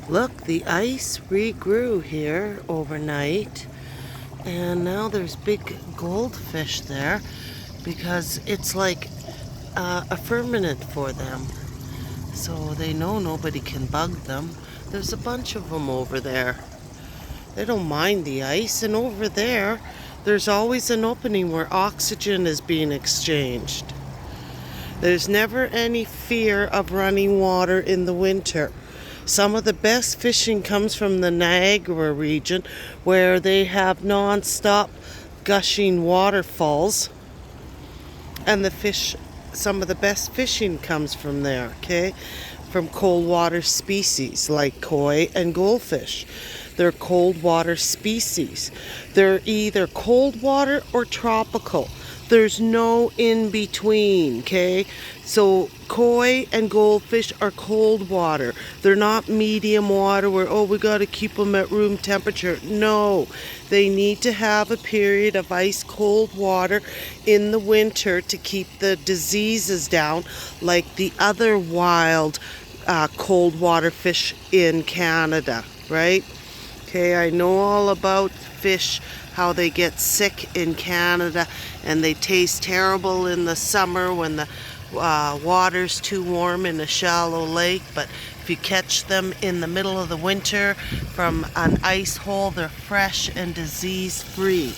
Look, the ice regrew here overnight, and now there's big goldfish there because it's like a firmament for them. So they know nobody can bug them. There's a bunch of them over there. They don't mind the ice, and over there, there's always an opening where oxygen is being exchanged. There's never any fear of running water in the winter. Some of the best fishing comes from the Niagara region, where they have non-stop gushing waterfalls, and some of the best fishing comes from there, okay? From cold water species like koi and goldfish. They're cold water species. They're either cold water or tropical. There's no in between, okay? So koi and goldfish are cold water. They're not medium water where, oh, we got to keep them at room temperature. No, they need to have a period of ice cold water in the winter to keep the diseases down, like the other wild cold water fish in Canada, right? Okay, I know all about fish, how they get sick in Canada, and they taste terrible in the summer when the water's too warm in a shallow lake, but if you catch them in the middle of the winter from an ice hole, they're fresh and disease-free.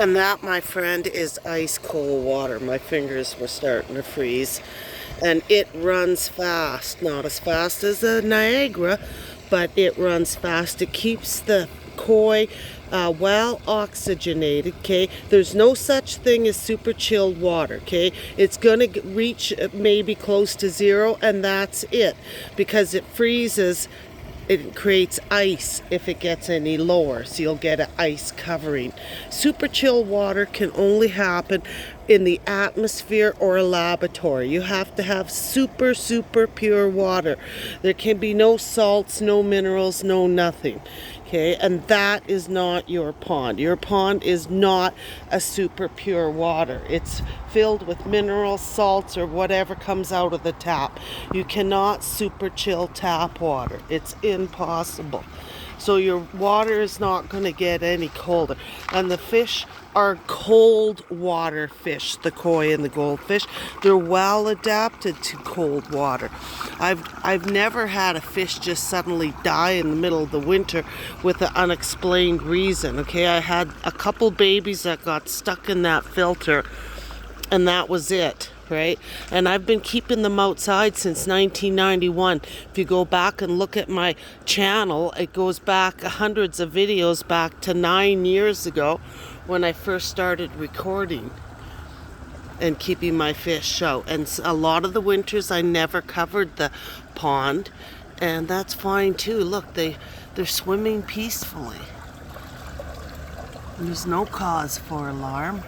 And that, my friend, is ice cold water. My fingers were starting to freeze. And it runs fast. Not as fast as the Niagara, but it runs fast. It keeps the koi well oxygenated, okay? There's no such thing as super chilled water, okay? It's gonna reach maybe close to zero, and that's it. Because it freezes, it creates ice if it gets any lower, so you'll get an ice covering. Super chill water can only happen in the atmosphere or a laboratory. You have to have super pure water. There can be no salts, no minerals, no nothing. Okay, and that is not your pond. Your pond is not a super pure water. It's filled with minerals, salts, or whatever comes out of the tap. You cannot super chill tap water. It's impossible. So your water is not going to get any colder. And the fish are cold water fish, the koi and the goldfish. They're well adapted to cold water. I've never had a fish just suddenly die in the middle of the winter with an unexplained reason. Okay, I had a couple babies that got stuck in that filter, and that was it. Right? And I've been keeping them outside since 1991. If you go back and look at my channel, it goes back hundreds of videos back to 9 years ago when I first started recording and keeping my fish out. And a lot of the winters I never covered the pond, and that's fine too. Look, they're swimming peacefully. There's no cause for alarm.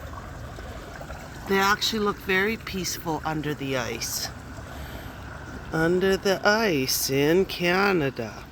They actually look very peaceful under the ice. Under the ice in Canada.